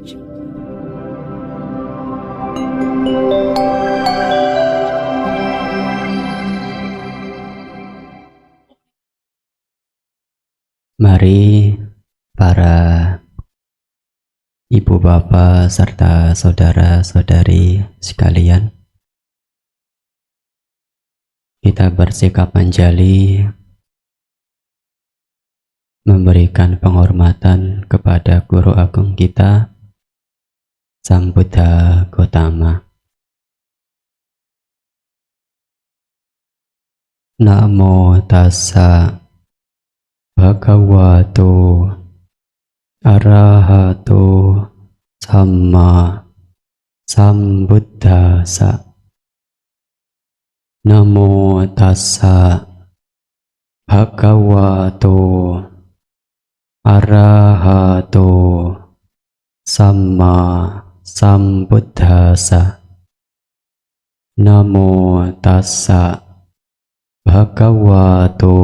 Mari para ibu bapak serta saudara-saudari sekalian, kita bersikap menjali memberikan penghormatan kepada guru agung kita, Sang Buddha Gautama. Namo tassa bhagavato arahato samma sambuddhassa. Namo tassa bhagavato arahato samma sambuddhassa. Namo tassa bhagavato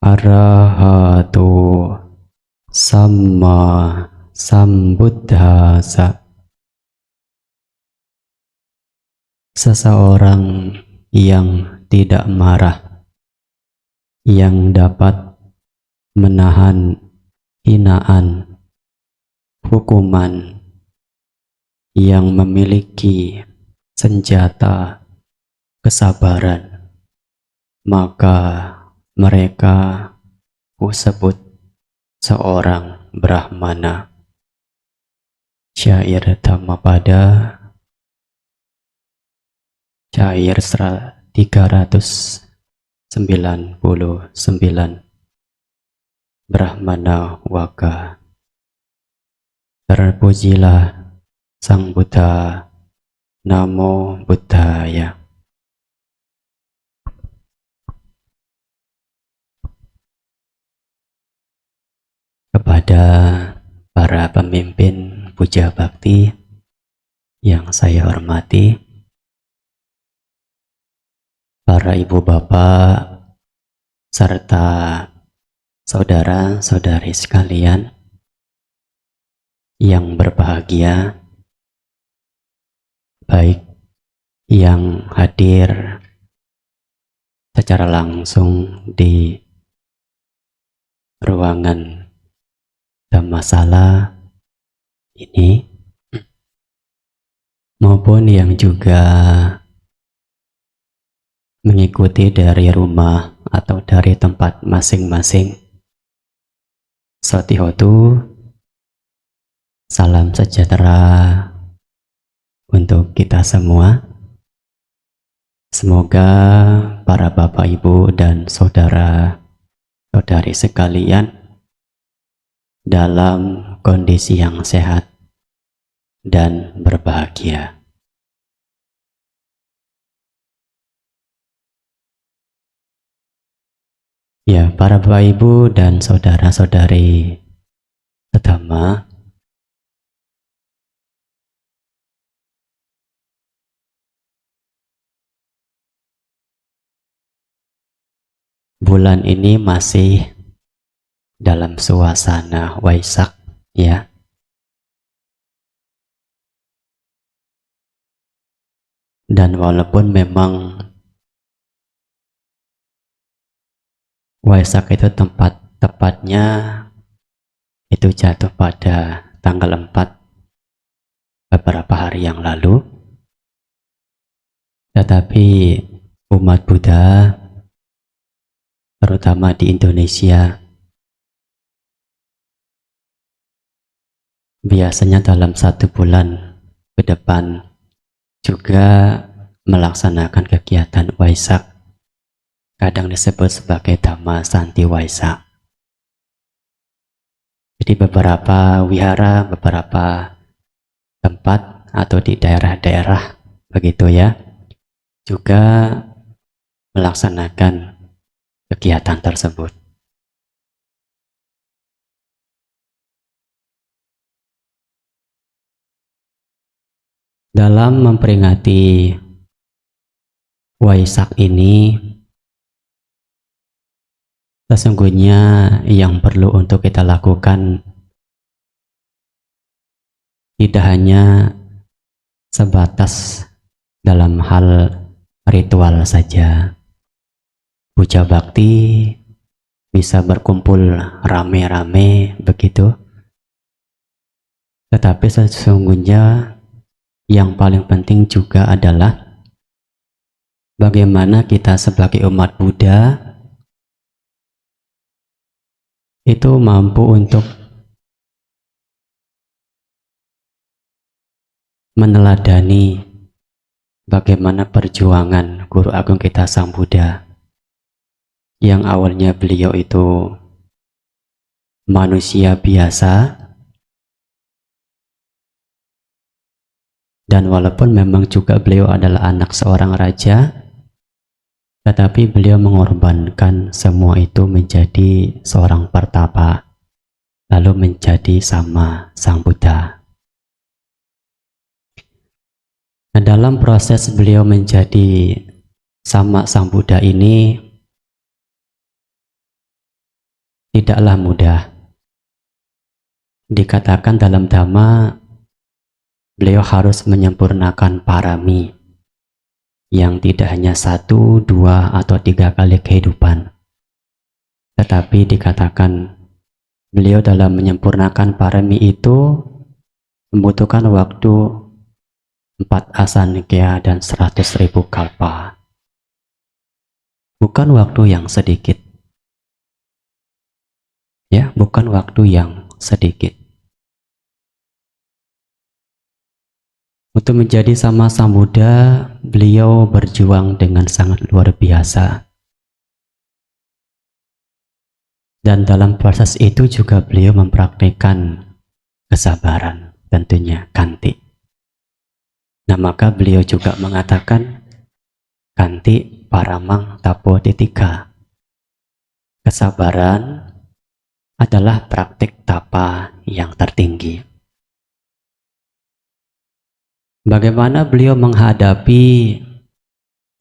arahato samma sambuddhassa. Seseorang yang tidak marah, yang dapat menahan hinaan, hukuman, yang memiliki senjata kesabaran, maka mereka kusebut seorang Brahmana. Syair Dhammapada, syair 399, Brahmana Waka. Terpujilah Sang Buddha, Namo Buddhaya. Kepada para pemimpin puja bakti yang saya hormati, para ibu bapak serta saudara-saudari sekalian yang berbahagia, baik yang hadir secara langsung di ruangan Dhammasala ini, maupun yang juga mengikuti dari rumah atau dari tempat masing-masing. Satihotu, salam sejahtera untuk kita semua. Semoga para bapak, ibu, dan saudara-saudari sekalian dalam kondisi yang sehat dan berbahagia. Ya, para bapak, ibu, dan saudara-saudari Dhamma, bulan ini masih dalam suasana Waisak, ya. Dan walaupun memang Waisak itu tepatnya itu jatuh pada tanggal 4 beberapa hari yang lalu, tetapi umat Buddha terutama di Indonesia biasanya dalam 1 bulan ke depan juga melaksanakan kegiatan Waisak, kadang disebut sebagai Dhamma Santi Waisak. Jadi beberapa wihara, beberapa tempat atau di daerah-daerah begitu ya, juga melaksanakan kegiatan tersebut. Dalam memperingati Waisak ini, sesungguhnya yang perlu untuk kita lakukan tidak hanya sebatas dalam hal ritual saja. Puja bakti bisa berkumpul rame-rame begitu, tetapi sesungguhnya yang paling penting juga adalah bagaimana kita sebagai umat Buddha itu mampu untuk meneladani bagaimana perjuangan Guru Agung kita Sang Buddha, yang awalnya beliau itu manusia biasa, dan walaupun memang juga beliau adalah anak seorang raja, tetapi beliau mengorbankan semua itu menjadi seorang pertapa, lalu menjadi sama Sang Buddha. Nah, dalam proses beliau menjadi sama Sang Buddha ini tidaklah mudah. Dikatakan dalam Dhamma, beliau harus menyempurnakan parami yang tidak hanya 1, 2, atau 3 kali kehidupan, tetapi dikatakan beliau dalam menyempurnakan parami itu membutuhkan waktu 4 asanikya dan 100.000 kalpa. Bukan waktu yang sedikit. Ya, bukan waktu yang sedikit. Untuk menjadi sama Sang Buddha, beliau berjuang dengan sangat luar biasa. Dan dalam proses itu juga beliau mempraktikkan kesabaran, tentunya kanti. Nah, maka beliau juga mengatakan kanti paramang tapo titika. Kesabaran adalah praktik tapa yang tertinggi. Bagaimana beliau menghadapi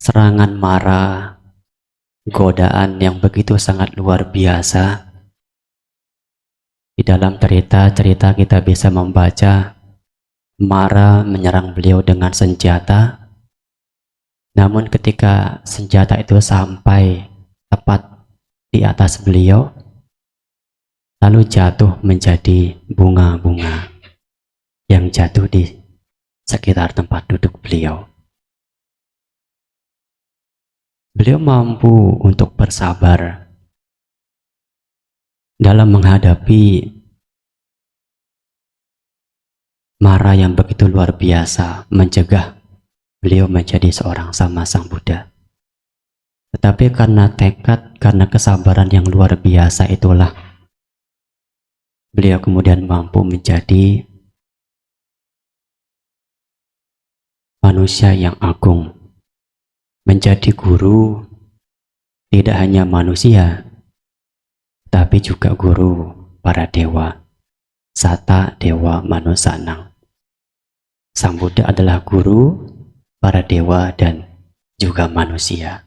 serangan mara, godaan yang begitu sangat luar biasa. Di dalam cerita-cerita kita bisa membaca Mara menyerang beliau dengan senjata, namun ketika senjata itu sampai tepat di atas beliau, lalu jatuh menjadi bunga-bunga yang jatuh di sekitar tempat duduk beliau. Beliau mampu untuk bersabar dalam menghadapi mara yang begitu luar biasa, mencegah beliau menjadi seorang sama Sang Buddha. Tetapi karena tekad, karena kesabaran yang luar biasa itulah beliau kemudian mampu menjadi manusia yang agung, menjadi guru tidak hanya manusia, tapi juga guru para dewa, Sata Dewa Manusanang. Sang Buddha adalah guru para dewa dan juga manusia.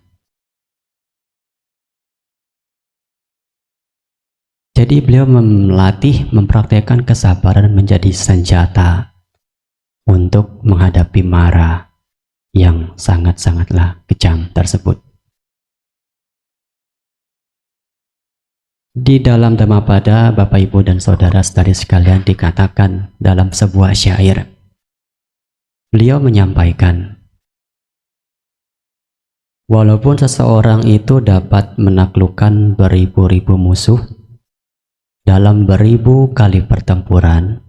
Jadi beliau melatih, mempraktekkan kesabaran menjadi senjata untuk menghadapi mara yang sangat-sangatlah kejam tersebut. Di dalam Dhammapada, Bapak Ibu dan saudara-saudari sekalian, dikatakan dalam sebuah syair, beliau menyampaikan, walaupun seseorang itu dapat menaklukkan beribu-ribu musuh dalam beribu kali pertempuran,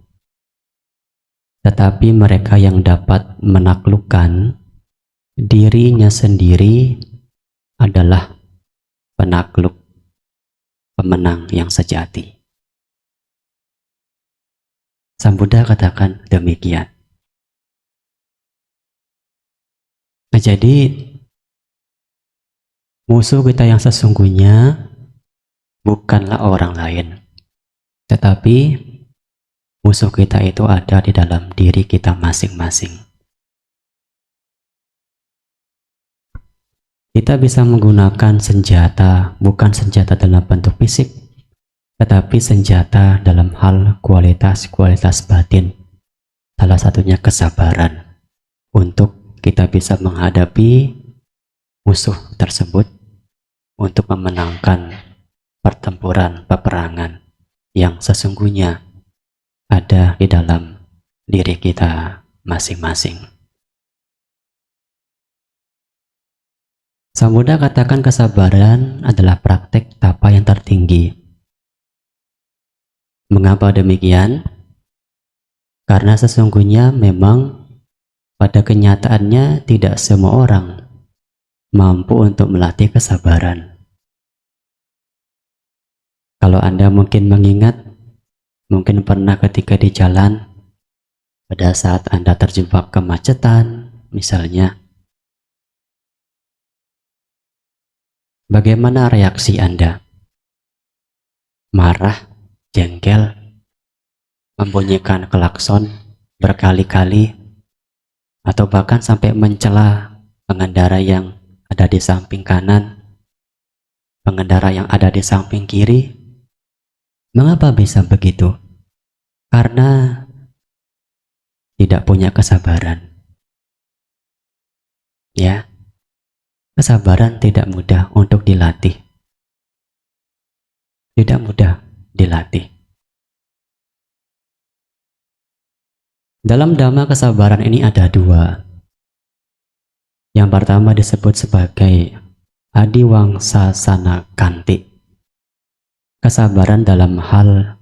tetapi mereka yang dapat menaklukkan dirinya sendiri adalah penakluk, pemenang yang sejati. Sang Buddha katakan demikian. Nah, jadi musuh kita yang sesungguhnya bukanlah orang lain, tetapi musuh kita itu ada di dalam diri kita masing-masing. Kita bisa menggunakan senjata, bukan senjata dalam bentuk fisik, tetapi senjata dalam hal kualitas-kualitas batin, salah satunya kesabaran untuk kita bisa menghadapi musuh tersebut, untuk memenangkan pertempuran peperangan yang sesungguhnya ada di dalam diri kita masing-masing. Sang Buddha katakan kesabaran adalah praktek tapa yang tertinggi. Mengapa demikian? Karena sesungguhnya memang pada kenyataannya tidak semua orang mampu untuk melatih kesabaran. Kalau Anda mungkin mengingat, mungkin pernah ketika di jalan, pada saat Anda terjebak kemacetan, misalnya, bagaimana reaksi Anda? Marah, jengkel, membunyikan klakson berkali-kali, atau bahkan sampai mencela pengendara yang ada di samping kanan, pengendara yang ada di samping kiri. Mengapa bisa begitu? Karena tidak punya kesabaran. Ya, kesabaran tidak mudah untuk dilatih. Tidak mudah dilatih. Dalam Dhamma kesabaran ini ada dua. Yang pertama disebut sebagai adiwangsasana kanti, kesabaran dalam hal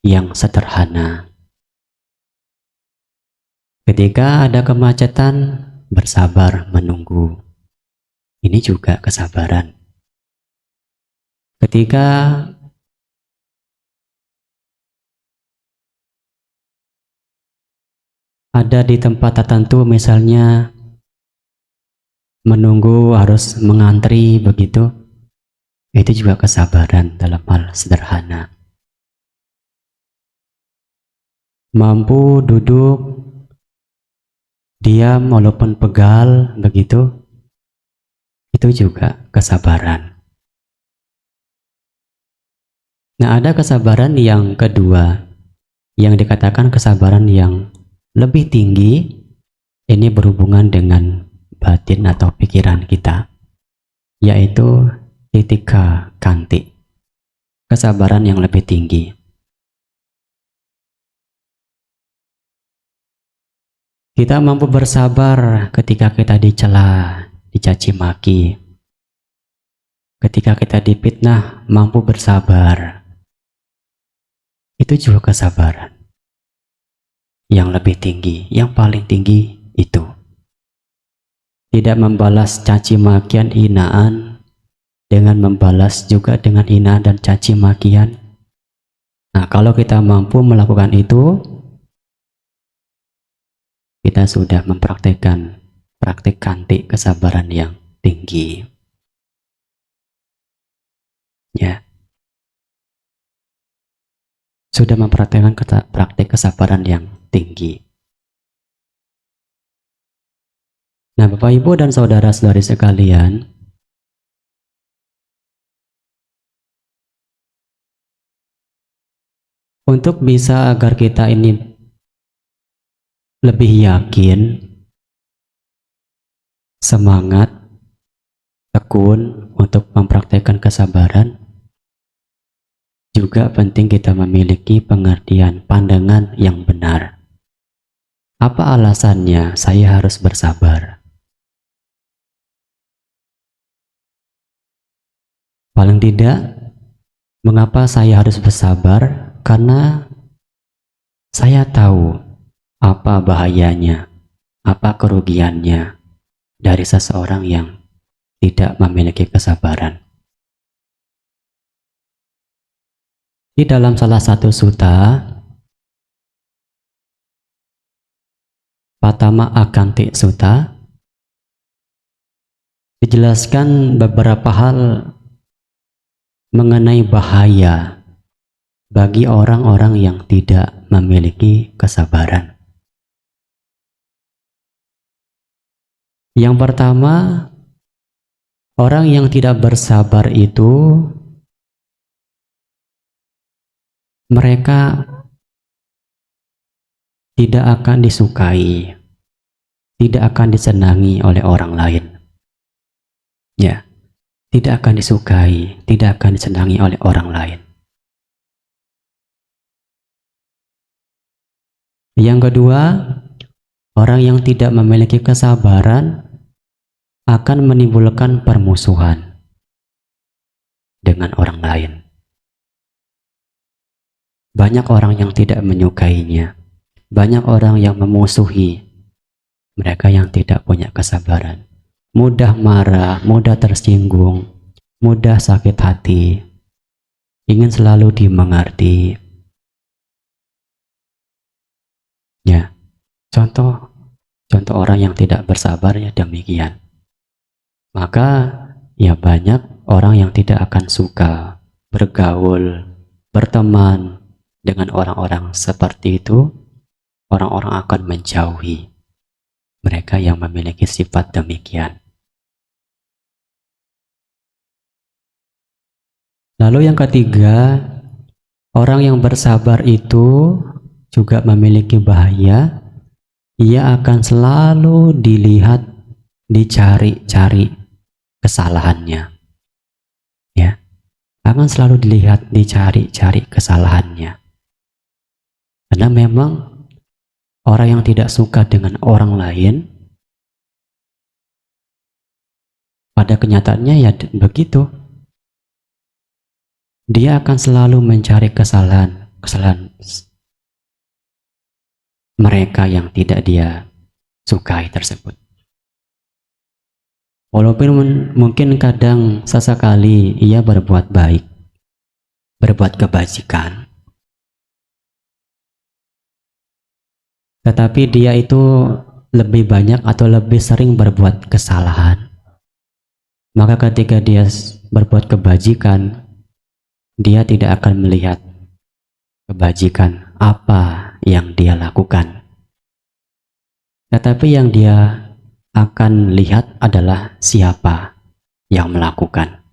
yang sederhana. Ketika ada kemacetan, bersabar menunggu. Ini juga kesabaran. Ketika ada di tempat tertentu, misalnya menunggu harus mengantri begitu, itu juga kesabaran dalam hal sederhana. Mampu duduk diam walaupun pegal begitu, itu juga kesabaran. Nah, ada kesabaran yang kedua yang dikatakan kesabaran yang lebih tinggi. Ini berhubungan dengan batin atau pikiran kita, yaitu titika kanti, kesabaran yang lebih tinggi. Kita mampu bersabar ketika kita dicela, dicaci maki. Ketika kita difitnah, mampu bersabar. Itu juga kesabaran yang lebih tinggi, yang paling tinggi itu. Tidak membalas caci makian, hinaan, dengan membalas juga dengan hinaan dan caci makian. Nah, kalau kita mampu melakukan itu, kita sudah mempraktekkan praktik kanti, kesabaran yang tinggi. Ya. Sudah mempraktekkan praktik kesabaran yang tinggi. Nah, Bapak Ibu dan saudara-saudari sekalian, untuk bisa agar kita ini lebih yakin, semangat, tekun untuk mempraktekkan kesabaran, juga penting kita memiliki pengertian pandangan yang benar. Apa alasannya saya harus bersabar? Paling tidak, mengapa saya harus bersabar? Karena saya tahu apa bahayanya, apa kerugiannya dari seseorang yang tidak memiliki kesabaran. Di dalam salah satu sutta, Patama Akanti Sutta, dijelaskan beberapa hal mengenai bahaya bagi orang-orang yang tidak memiliki kesabaran. Yang pertama, orang yang tidak bersabar itu mereka tidak akan disukai, tidak akan disenangi oleh orang lain. Ya, tidak akan disukai, tidak akan disenangi oleh orang lain. Yang kedua, orang yang tidak memiliki kesabaran akan menimbulkan permusuhan dengan orang lain. Banyak orang yang tidak menyukainya, banyak orang yang memusuhi mereka yang tidak punya kesabaran. Mudah marah, mudah tersinggung, mudah sakit hati, ingin selalu dimengerti. Ya, contoh orang yang tidak bersabar ya demikian. Maka ya banyak orang yang tidak akan suka bergaul, berteman dengan orang-orang seperti itu. Orang-orang akan menjauhi mereka yang memiliki sifat demikian. Lalu yang ketiga, orang yang bersabar itu juga memiliki bahaya. Ia akan selalu dilihat, dicari-cari kesalahannya. Ya, akan selalu dilihat, dicari-cari kesalahannya. Karena memang orang yang tidak suka dengan orang lain, pada kenyataannya ya begitu. Dia akan selalu mencari kesalahan mereka yang tidak dia sukai tersebut. Walaupun mungkin kadang sesekali ia berbuat baik, berbuat kebajikan, tetapi dia itu lebih banyak atau lebih sering berbuat kesalahan. Maka ketika dia berbuat kebajikan, dia tidak akan melihat kebajikan apa yang dia lakukan. Tetapi yang dia akan lihat adalah siapa yang melakukan.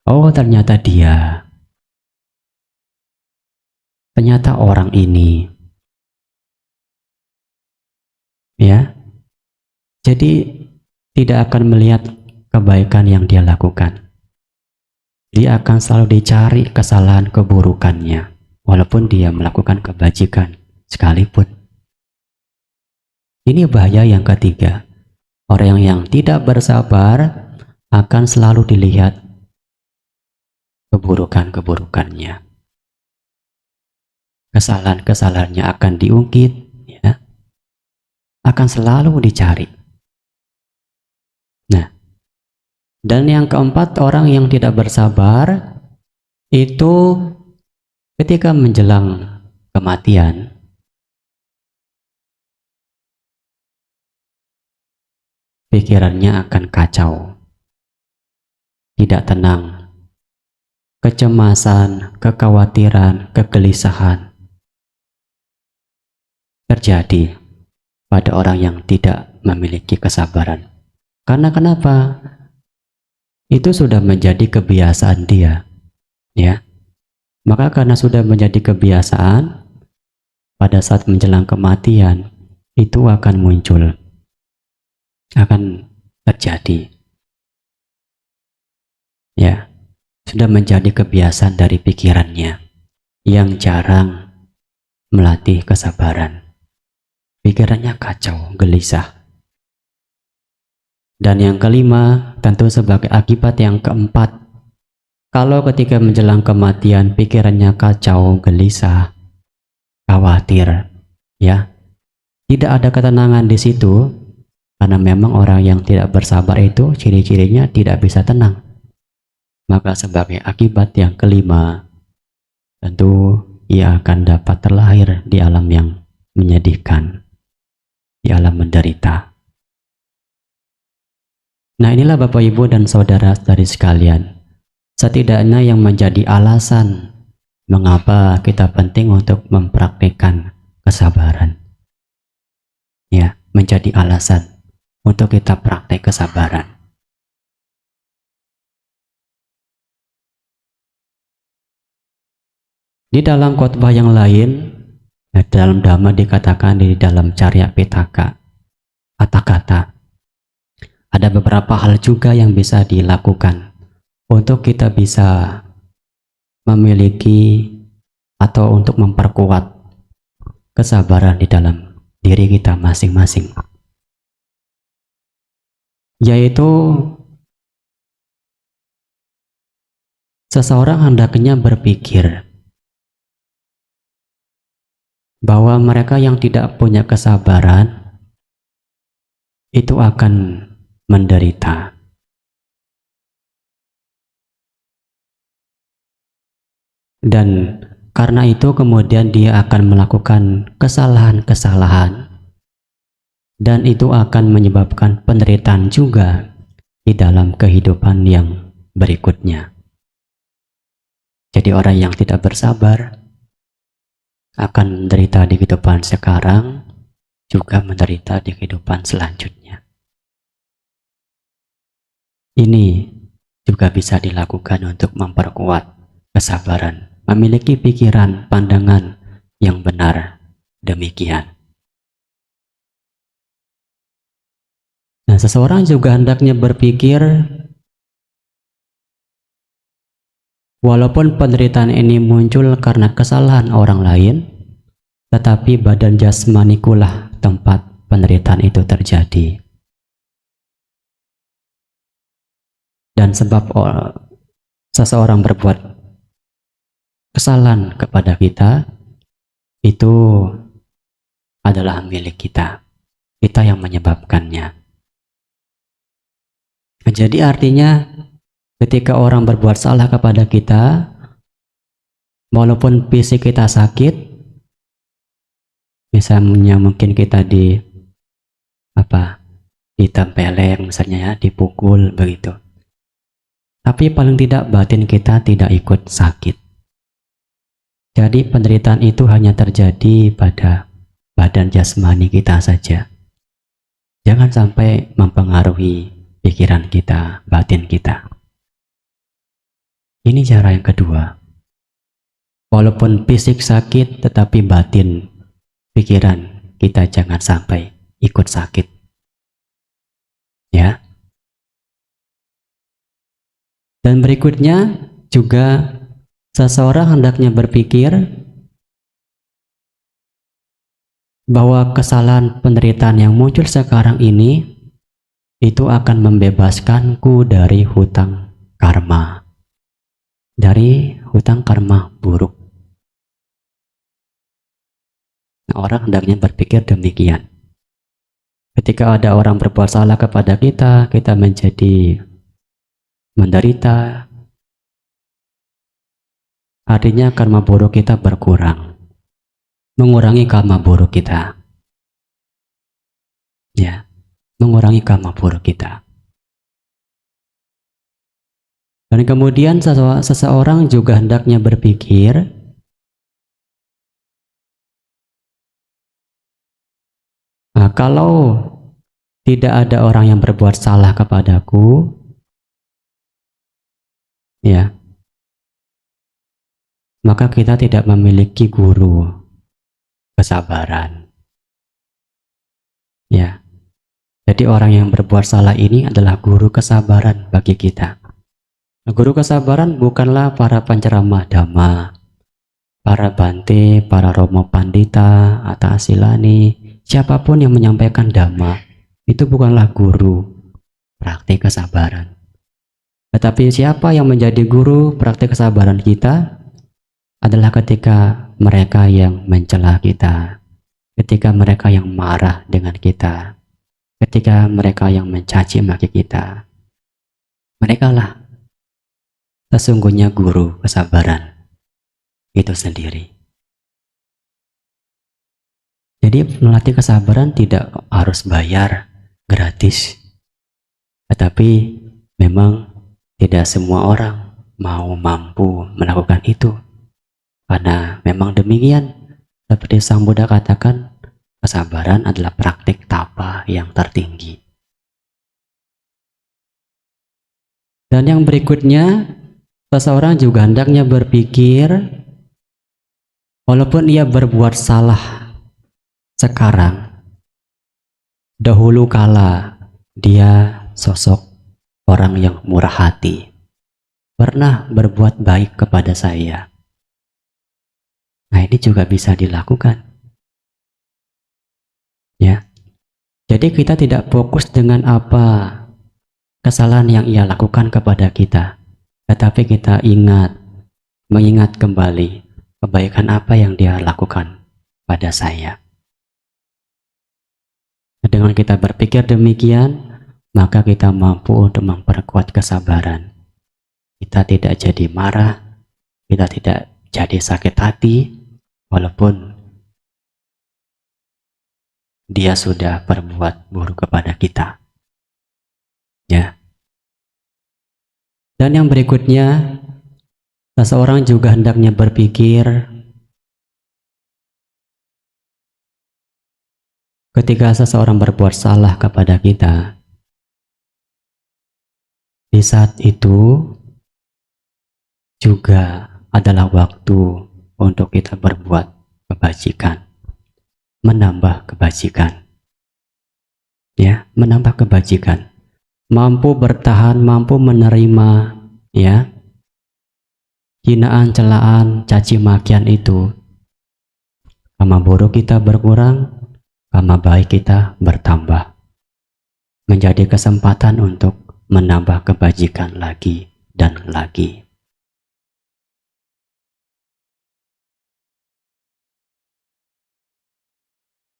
Oh, ternyata ternyata orang ini. Ya. Jadi tidak akan melihat kebaikan yang dia lakukan. Dia akan selalu dicari kesalahan keburukannya, walaupun dia melakukan kebajikan sekalipun. Ini bahaya yang ketiga. Orang yang tidak bersabar akan selalu dilihat keburukan-keburukannya. Kesalahan-kesalahannya akan diungkit, ya. Akan selalu dicari. Nah, dan yang keempat, orang yang tidak bersabar itu ketika menjelang kematian, pikirannya akan kacau, tidak tenang, kecemasan, kekhawatiran, kegelisahan terjadi pada orang yang tidak memiliki kesabaran. Karena kenapa? Itu sudah menjadi kebiasaan dia, ya. Maka karena sudah menjadi kebiasaan, pada saat menjelang kematian itu akan muncul, akan terjadi. Ya, sudah menjadi kebiasaan dari pikirannya yang jarang melatih kesabaran. Pikirannya kacau, gelisah. Dan yang kelima, tentu sebagai akibat yang keempat, kalau ketika menjelang kematian pikirannya kacau, gelisah, khawatir, ya, tidak ada ketenangan di situ, karena memang orang yang tidak bersabar itu ciri-cirinya tidak bisa tenang. Maka sebagai akibat yang kelima, tentu ia akan dapat terlahir di alam yang menyedihkan, di alam menderita. Nah, inilah Bapak Ibu dan saudara-saudari sekalian, setidaknya yang menjadi alasan mengapa kita penting untuk mempraktikkan kesabaran. Ya, menjadi alasan untuk kita praktek kesabaran. Di dalam khotbah yang lain, Nah, dalam Dhamma dikatakan di dalam Carya Pitaka, kata-kata, ada beberapa hal juga yang bisa dilakukan untuk kita bisa memiliki atau untuk memperkuat kesabaran di dalam diri kita masing-masing. Yaitu seseorang hendaknya berpikir bahwa mereka yang tidak punya kesabaran itu akan menderita. Dan karena itu kemudian dia akan melakukan kesalahan-kesalahan dan itu akan menyebabkan penderitaan juga di dalam kehidupan yang berikutnya. Jadi orang yang tidak bersabar akan menderita di kehidupan sekarang, juga menderita di kehidupan selanjutnya. Ini juga bisa dilakukan untuk memperkuat kesabaran, memiliki pikiran, pandangan yang benar demikian. Nah, seseorang juga hendaknya berpikir, walaupun penderitaan ini muncul karena kesalahan orang lain, tetapi badan jasmanikulah tempat penderitaan itu terjadi. Dan sebab seseorang berbuat kesalahan kepada kita, itu adalah milik kita. Kita yang menyebabkannya. Jadi artinya ketika orang berbuat salah kepada kita, walaupun fisik kita sakit, misalnya mungkin kita ditempeleng misalnya ya, dipukul begitu. Tapi paling tidak batin kita tidak ikut sakit. Jadi penderitaan itu hanya terjadi pada badan jasmani kita saja. Jangan sampai mempengaruhi pikiran kita, batin kita. Ini cara yang kedua. Walaupun fisik sakit, tetapi batin, pikiran kita jangan sampai ikut sakit. Ya. Dan berikutnya juga seseorang hendaknya berpikir bahwa kesalahan penderitaan yang muncul sekarang ini itu akan membebaskanku dari hutang karma. Dari hutang karma buruk. Nah, orang hendaknya berpikir demikian. Ketika ada orang berbuat salah kepada kita, kita menjadi menderita. Artinya karma buruk kita berkurang. Mengurangi karma buruk kita. Ya, mengurangi karma buruk kita. Dan kemudian seseorang juga hendaknya berpikir kalau tidak ada orang yang berbuat salah kepadaku, ya, maka kita tidak memiliki guru kesabaran. Ya, jadi orang yang berbuat salah ini adalah guru kesabaran bagi kita. Guru kesabaran bukanlah para penceramah Dhamma, para bante, para romo pandita, atau asilani, siapapun yang menyampaikan Dhamma, itu bukanlah guru praktik kesabaran. Tetapi siapa yang menjadi guru praktik kesabaran kita adalah ketika mereka yang mencela kita, ketika mereka yang marah dengan kita, ketika mereka yang mencaci maki kita. Mereka lah sesungguhnya guru kesabaran itu sendiri. Jadi melatih kesabaran tidak harus bayar gratis. Tetapi memang tidak semua orang mampu melakukan itu. Karena memang demikian, seperti Sang Buddha katakan, kesabaran adalah praktik tapa yang tertinggi. Dan yang berikutnya, seseorang juga hendaknya berpikir Walaupun ia berbuat salah sekarang, dahulu kala dia sosok orang yang murah hati, pernah berbuat baik kepada saya. Nah, ini juga bisa dilakukan. Ya. Jadi kita tidak fokus dengan apa kesalahan yang ia lakukan kepada kita, tetapi kita mengingat kembali kebaikan apa yang dia lakukan pada saya. Dengan kita berpikir demikian, maka kita mampu untuk memperkuat kesabaran. Kita tidak jadi marah, kita tidak jadi sakit hati, walaupun dia sudah berbuat buruk kepada kita. Ya. Dan yang berikutnya, seseorang juga hendaknya berpikir ketika seseorang berbuat salah kepada kita, di saat itu juga adalah waktu untuk kita berbuat kebajikan, menambah kebajikan. Ya, menambah kebajikan. Mampu bertahan, mampu menerima, ya, hinaan, celaan, caci makian itu. Karma buruk kita berkurang, karma baik kita bertambah. Menjadi kesempatan untuk menambah kebajikan lagi dan lagi.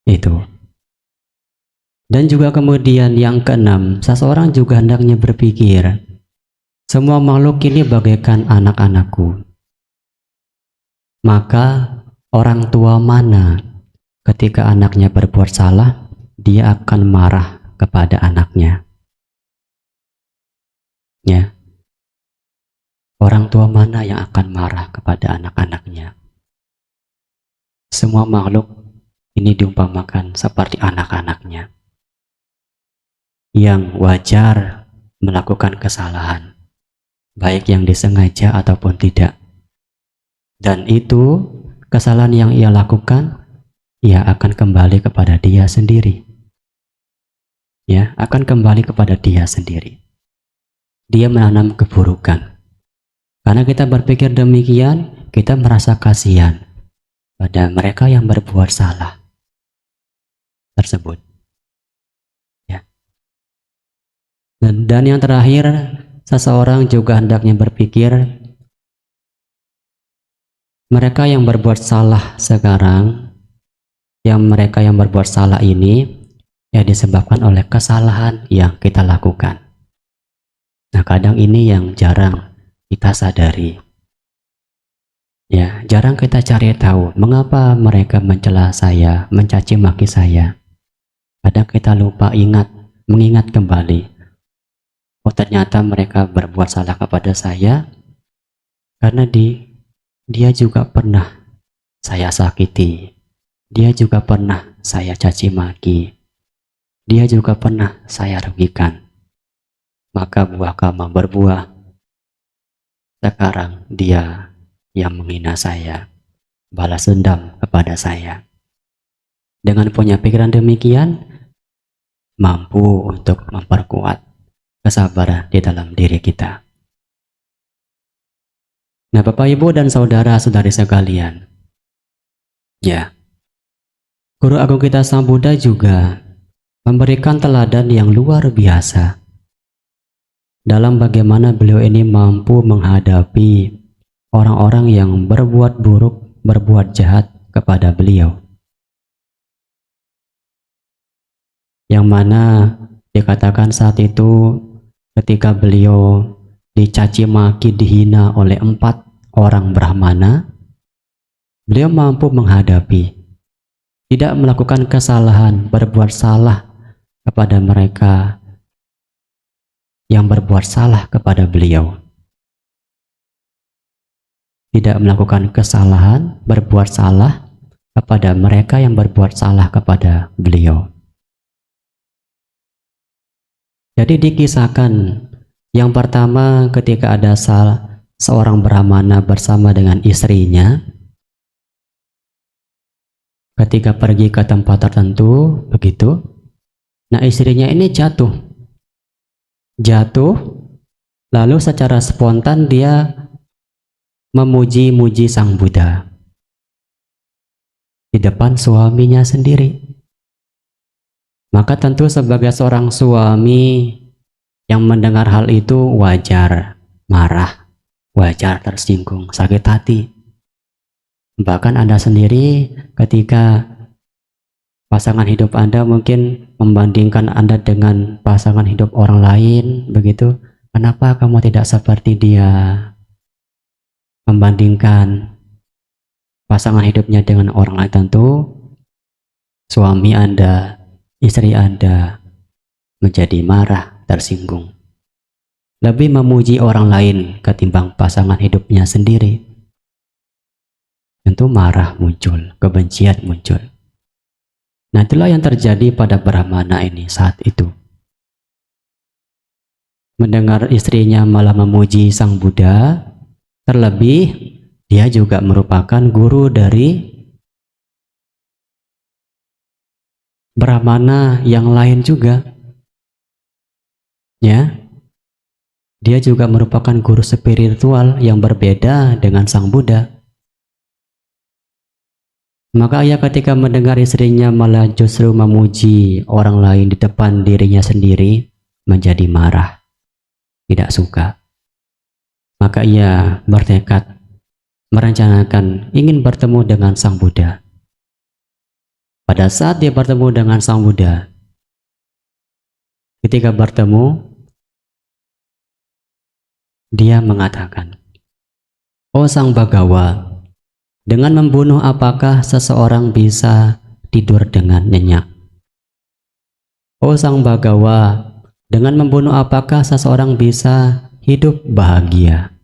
Itu. Dan juga kemudian yang keenam, seseorang juga hendaknya berpikir, semua makhluk ini bagaikan anak-anakku. Maka orang tua mana ketika anaknya berbuat salah, dia akan marah kepada anaknya. Ya. Orang tua mana yang akan marah kepada anak-anaknya? Semua makhluk ini diumpamakan seperti anak-anaknya yang wajar melakukan kesalahan, baik yang disengaja ataupun tidak. Dan itu kesalahan yang ia lakukan, ia akan kembali kepada dia sendiri. Ya, akan kembali kepada dia sendiri. Dia menanam keburukan. Karena kita berpikir demikian, kita merasa kasihan pada mereka yang berbuat salah tersebut. Ya. Dan yang terakhir, seseorang juga hendaknya berpikir, mereka yang berbuat salah sekarang, mereka yang berbuat salah ini, ya disebabkan oleh kesalahan yang kita lakukan. Nah, kadang ini yang jarang kita sadari. Ya, jarang kita cari tahu mengapa mereka mencela saya, mencaci maki saya. Kadang kita lupa mengingat kembali. Oh, ternyata mereka berbuat salah kepada saya karena dia juga pernah saya sakiti. Dia juga pernah saya caci maki. Dia juga pernah saya rugikan. Maka buah karma berbuah. Sekarang dia yang menghina saya, balas dendam kepada saya. Dengan punya pikiran demikian, mampu untuk memperkuat kesabaran di dalam diri kita. Nah, Bapak, Ibu, dan saudara-saudari sekalian, ya, Guru Agung kita Sang Buddha juga memberikan teladan yang luar biasa dalam bagaimana beliau ini mampu menghadapi orang-orang yang berbuat buruk, berbuat jahat kepada beliau. Yang mana dikatakan saat itu ketika beliau dicaci maki, dihina oleh 4 orang Brahmana, beliau mampu menghadapi, tidak melakukan kesalahan, berbuat salah kepada mereka yang berbuat salah kepada beliau. Tidak melakukan kesalahan, berbuat salah kepada mereka yang berbuat salah kepada beliau. Jadi dikisahkan yang pertama ketika ada seorang Brahmana bersama dengan istrinya, ketika pergi ke tempat tertentu, begitu. Nah, istrinya ini jatuh, lalu secara spontan dia memuji-muji Sang Buddha di depan suaminya sendiri. Maka tentu sebagai seorang suami yang mendengar hal itu wajar marah, wajar tersinggung, sakit hati. Bahkan Anda sendiri ketika pasangan hidup Anda mungkin membandingkan Anda dengan pasangan hidup orang lain, begitu. Kenapa kamu tidak seperti dia? Membandingkan pasangan hidupnya dengan orang lain, tentu suami Anda, istri Anda menjadi marah, tersinggung. Lebih memuji orang lain ketimbang pasangan hidupnya sendiri. Tentu marah muncul, kebencian muncul. Nah, itulah yang terjadi pada Brahmana ini saat itu. Mendengar istrinya malah memuji Sang Buddha, terlebih dia juga merupakan guru dari Brahmana yang lain juga. Ya, dia juga merupakan guru spiritual yang berbeda dengan Sang Buddha. Maka ia ketika mendengar istrinya malah justru memuji orang lain di depan dirinya sendiri, menjadi marah, tidak suka. Maka ia bertekad merencanakan ingin bertemu dengan Sang Buddha. Pada saat dia bertemu dengan Sang Buddha, ketika bertemu, dia mengatakan, "Oh Sang Bagawa, dengan membunuh apakah seseorang bisa tidur dengan nyenyak? Oh Sang Bagawa, dengan membunuh apakah seseorang bisa hidup bahagia?"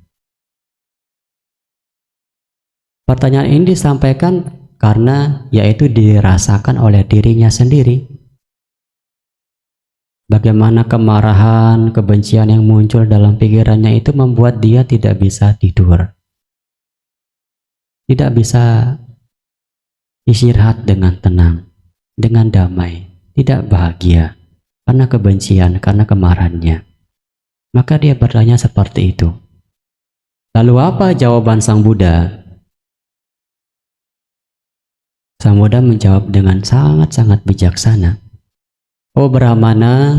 Pertanyaan ini disampaikan karena yaitu dirasakan oleh dirinya sendiri. Bagaimana kemarahan, kebencian yang muncul dalam pikirannya itu membuat dia tidak bisa tidur, tidak bisa istirahat dengan tenang, dengan damai, tidak bahagia karena kebencian, karena kemarahannya. Maka dia bertanya seperti itu. Lalu apa jawaban Sang Buddha? Sang Buddha menjawab dengan sangat-sangat bijaksana. Oh Brahmana,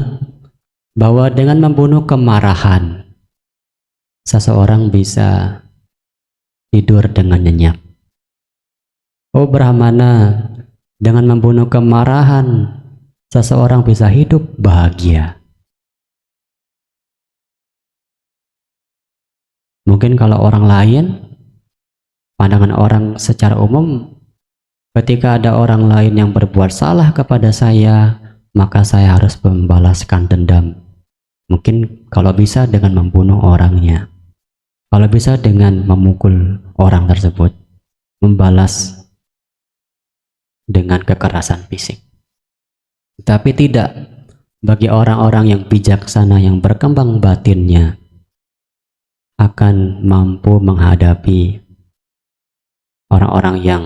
bahwa dengan membunuh kemarahan, seseorang bisa tidur dengan nyenyak. Oh Brahmana, dengan membunuh kemarahan, seseorang bisa hidup bahagia. Mungkin kalau orang lain, pandangan orang secara umum, ketika ada orang lain yang berbuat salah kepada saya, maka saya harus membalaskan dendam. Mungkin kalau bisa dengan membunuh orangnya, kalau bisa dengan memukul orang tersebut, membalas dengan kekerasan fisik. Tapi tidak, bagi orang-orang yang bijaksana yang berkembang batinnya, akan mampu menghadapi orang-orang yang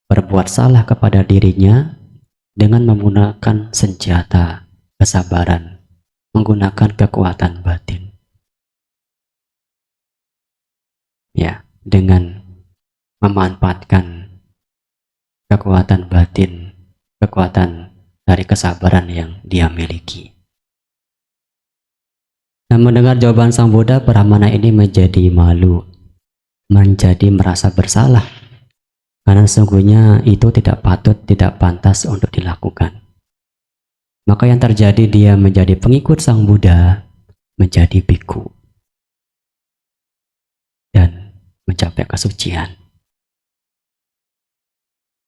berbuat salah kepada dirinya dengan menggunakan senjata kesabaran, menggunakan kekuatan batin. Ya, dengan memanfaatkan kekuatan batin, kekuatan dari kesabaran yang dia miliki. Nah, mendengar jawaban Sang Buddha, Brahmana ini menjadi malu, menjadi merasa bersalah. Karena sesungguhnya itu tidak patut, tidak pantas untuk dilakukan. Maka yang terjadi, dia menjadi pengikut Sang Buddha, menjadi biku, dan mencapai kesucian.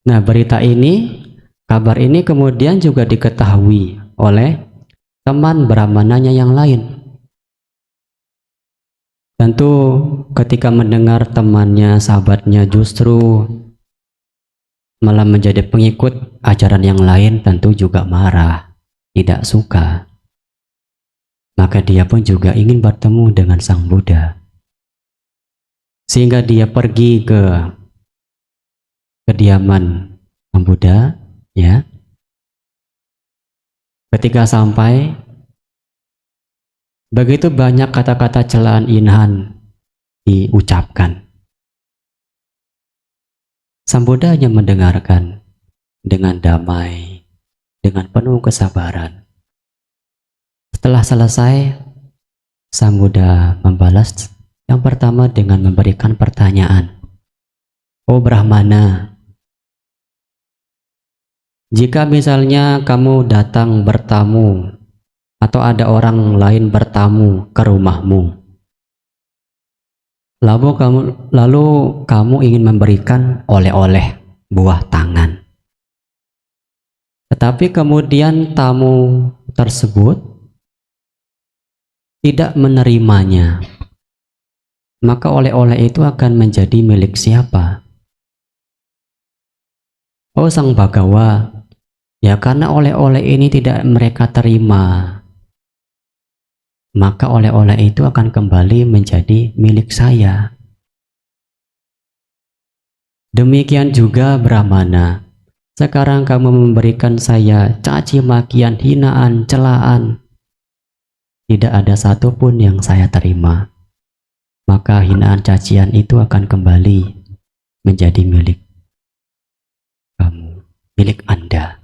Nah, berita ini, kabar ini kemudian juga diketahui oleh teman Brahmananya yang lain. Tentu ketika mendengar temannya, sahabatnya justru malah menjadi pengikut ajaran yang lain, tentu juga marah, tidak suka. Maka dia pun juga ingin bertemu dengan Sang Buddha. Sehingga dia pergi ke kediaman Sang Buddha, ya, ketika sampai, begitu banyak kata-kata celaan hinaan diucapkan. Sang Buddha hanya mendengarkan dengan damai, dengan penuh kesabaran. Setelah selesai, Sang Buddha membalas yang pertama dengan memberikan pertanyaan. Oh Brahmana, jika misalnya kamu datang bertamu atau ada orang lain bertamu ke rumahmu, lalu kamu ingin memberikan oleh-oleh buah tangan, tetapi kemudian tamu tersebut tidak menerimanya, maka oleh-oleh itu akan menjadi milik siapa? Oh Sang Bhagawa, ya karena oleh-oleh ini tidak mereka terima, maka oleh-oleh itu akan kembali menjadi milik saya. Demikian juga Brahmana, sekarang kamu memberikan saya caci makian, hinaan, celaan, tidak ada satupun yang saya terima, maka hinaan cacian itu akan kembali menjadi milik kamu, milik Anda.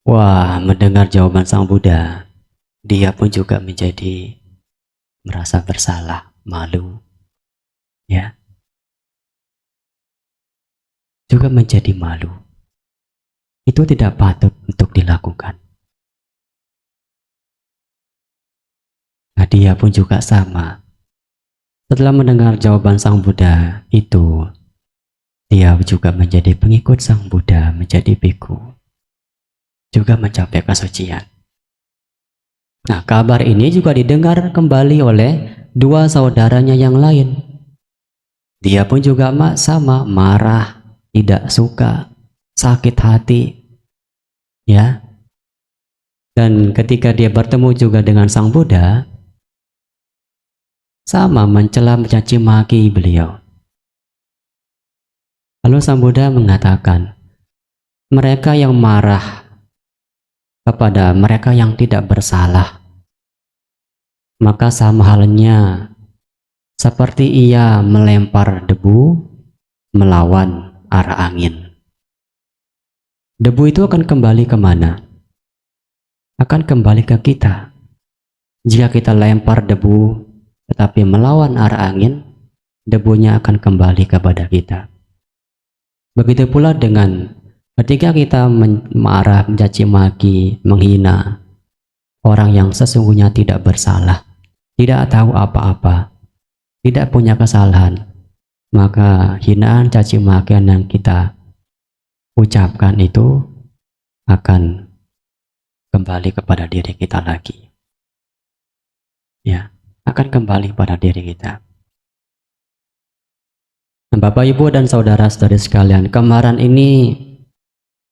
Wah, mendengar jawaban Sang Buddha, dia pun juga menjadi merasa bersalah, malu, ya, juga menjadi malu. Itu tidak patut untuk dilakukan. Nah, dia pun juga sama. Setelah mendengar jawaban Sang Buddha itu, dia juga menjadi pengikut Sang Buddha, menjadi biku, juga mencapai kesucian. Nah, kabar ini juga didengar kembali oleh dua saudaranya yang lain. Dia pun juga sama, marah, tidak suka, sakit hati, ya. Dan ketika dia bertemu juga dengan Sang Buddha, sama mencela, mencaci maki beliau. Lalu Sang Buddha mengatakan, mereka yang marah kepada mereka yang tidak bersalah, maka sama halnya seperti ia melempar debu melawan arah angin. Debu itu akan kembali kemana? Akan kembali ke kita. Jika kita lempar debu tetapi melawan arah angin, debunya akan kembali kepada kita. Begitu pula dengan ketika kita marah, mencaci maki, menghina orang yang sesungguhnya tidak bersalah, tidak tahu apa-apa, tidak punya kesalahan, maka hinaan, caci makian yang kita ucapkan itu akan kembali kepada diri kita lagi, ya, akan kembali pada diri kita. Bapak, Ibu, dan saudara-saudari sekalian, kemarahan ini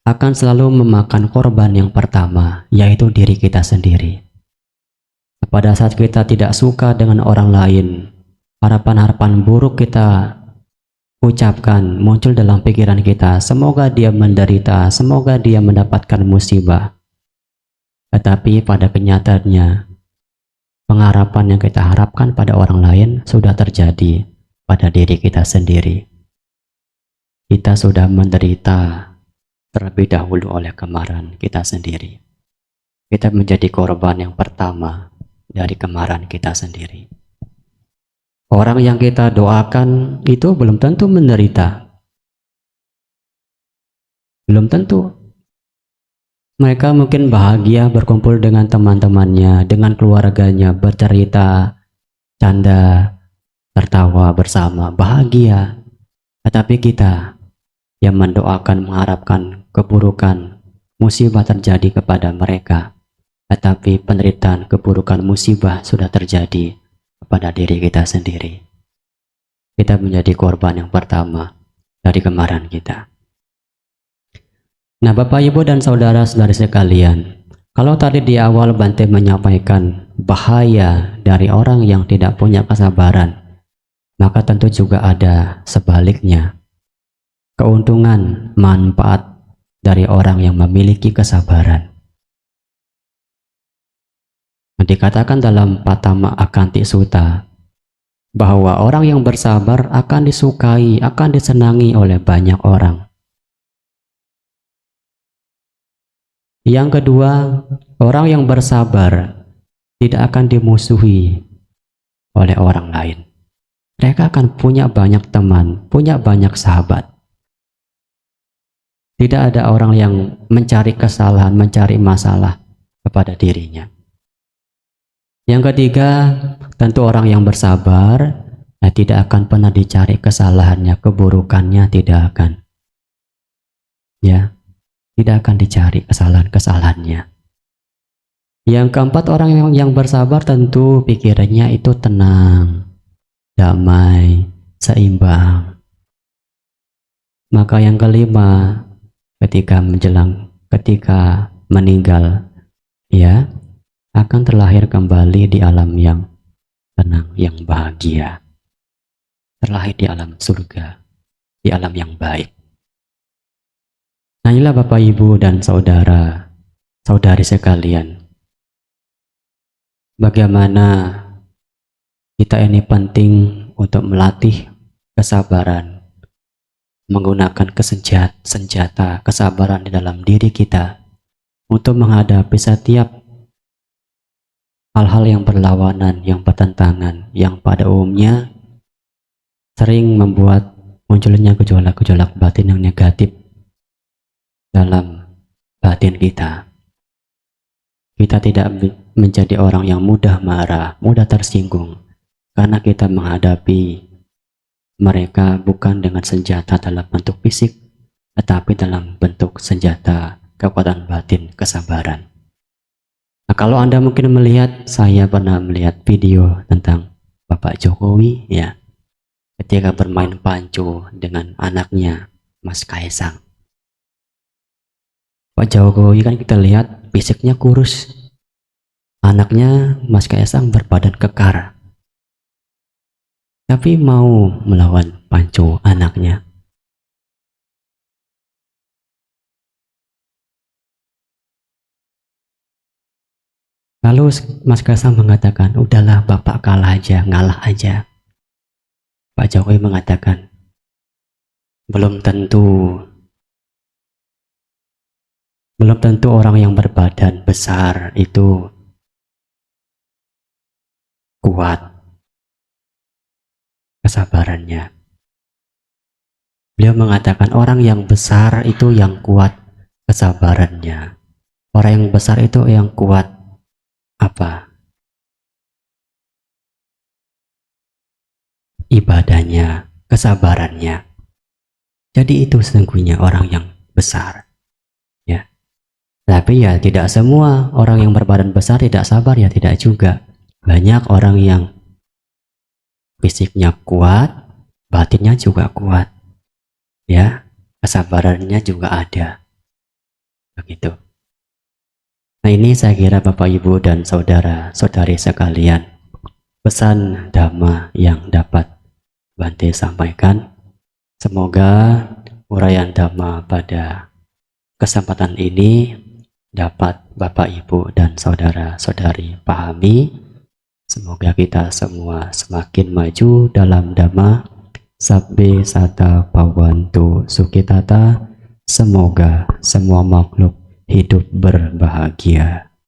akan selalu memakan korban yang pertama, yaitu diri kita sendiri. Pada saat kita tidak suka dengan orang lain, harapan-harapan buruk kita ucapkan, muncul dalam pikiran kita, semoga dia menderita, semoga dia mendapatkan musibah. Tetapi pada kenyataannya, pengharapan yang kita harapkan pada orang lain sudah terjadi pada diri kita sendiri. Kita sudah menderita terlebih dahulu oleh kemarahan kita sendiri. Kita menjadi korban yang pertama dari kemarahan kita sendiri. Orang yang kita doakan itu belum tentu menderita. Belum tentu. Mereka mungkin bahagia berkumpul dengan teman-temannya, dengan keluarganya, bercerita, canda, tertawa bersama, bahagia. Tetapi kita yang mendoakan, mengharapkan keburukan, musibah terjadi kepada mereka, tetapi penderitaan, keburukan, musibah sudah terjadi kepada diri kita sendiri. Kita menjadi korban yang pertama dari kemarahan kita. Nah, Bapak, Ibu, dan saudara-saudari sekalian, kalau tadi di awal Bante menyampaikan bahaya dari orang yang tidak punya kesabaran, maka tentu juga ada sebaliknya. keuntungan, manfaat dari orang yang memiliki kesabaran. Dikatakan dalam Patama Akanti Sutta bahwa orang yang bersabar akan disukai, akan disenangi oleh banyak orang. Yang kedua, orang yang bersabar tidak akan dimusuhi oleh orang lain. Mereka akan punya banyak teman, punya banyak sahabat. Tidak ada orang yang mencari kesalahan, mencari masalah kepada dirinya. Yang ketiga, tentu orang yang bersabar tidak akan pernah dicari kesalahannya, keburukannya tidak akan. Ya, tidak akan dicari kesalahan-kesalahannya. Yang keempat, orang yang bersabar tentu pikirannya itu tenang, damai, seimbang. Maka yang kelima, ketika meninggal, ya, akan terlahir kembali di alam yang tenang, yang bahagia. Terlahir di alam surga, di alam yang baik. Nah, inilah Bapak, Ibu, dan saudari sekalian, bagaimana kita ini penting untuk melatih kesabaran, menggunakan senjata kesabaran di dalam diri kita untuk menghadapi setiap hal-hal yang berlawanan, yang bertentangan, yang pada umumnya sering membuat munculnya gejolak-gejolak batin yang negatif dalam batin kita. Kita tidak menjadi orang yang mudah marah, mudah tersinggung, karena kita menghadapi mereka bukan dengan senjata dalam bentuk fisik, tetapi dalam bentuk senjata kekuatan batin, kesabaran. Nah, kalau Anda mungkin melihat, saya pernah melihat video tentang Bapak Jokowi, ya, ketika bermain panco dengan anaknya, Mas Kaisang. Pak Jokowi kan kita lihat fisiknya kurus, anaknya Mas Kaisang berbadan kekar, tapi mau melawan panco anaknya. Lalu Mas Kaisang mengatakan, udahlah Bapak kalah aja, ngalah aja. Pak Jokowi mengatakan, belum tentu orang yang berbadan besar itu kuat kesabarannya. Beliau mengatakan orang yang besar itu yang kuat kesabarannya. Orang yang besar itu yang kuat apa? Ibadahnya, kesabarannya. Jadi itu sesungguhnya orang yang besar, ya. Tapi ya tidak semua orang yang berbadan besar tidak sabar, ya tidak juga. Banyak orang yang fisiknya kuat, batinnya juga kuat, ya, kesabarannya juga ada, begitu. Nah, ini saya kira Bapak, Ibu, dan saudara-saudari sekalian, pesan Dhamma yang dapat Bante sampaikan. Semoga uraian Dhamma pada kesempatan ini dapat Bapak, Ibu, dan saudara-saudari pahami. Semoga kita semua semakin maju dalam Dhamma. Sabbe sata bhavantu sukhitata. Semoga semua makhluk hidup berbahagia.